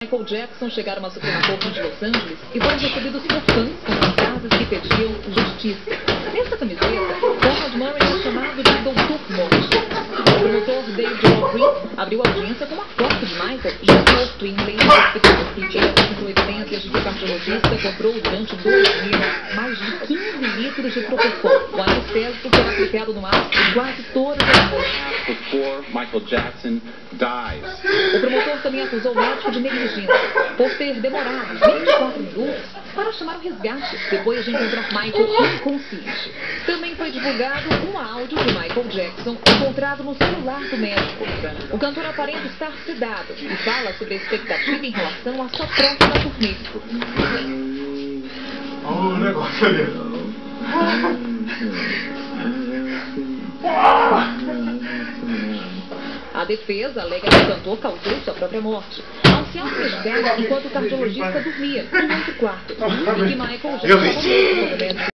Michael Jackson chegaram à Suprema Corte de Los Angeles e foram recebidos por fãs com pancartas que pediam justiça. Nessa camiseta, Donald Murray é chamado de Doutor Morte. O promotor David Aubrey abriu a audiência com uma foto de Michael já morto em Lake Hospital. Ele é de cardiologista comprou durante 2 dias mais de 15 litros de Propofol. O anestésico foi aplicado no ar em quase todas as noites. Before Michael Jackson dies. O promotor também acusou o médico de negligência por ter demorado 24 minutos para chamar o resgate depois de encontrar Michael inconsciente. Também foi divulgado um áudio de Michael Jackson encontrado no celular do médico. O cantor aparenta estar sedado e fala sobre a expectativa em relação à sua próxima turnê. Olha o negócio ali. A defesa alega que o cantor causou sua própria morte ao se automedicar enquanto o cardiologista dormia em outro quarto e que Michael já estava morto quando o médico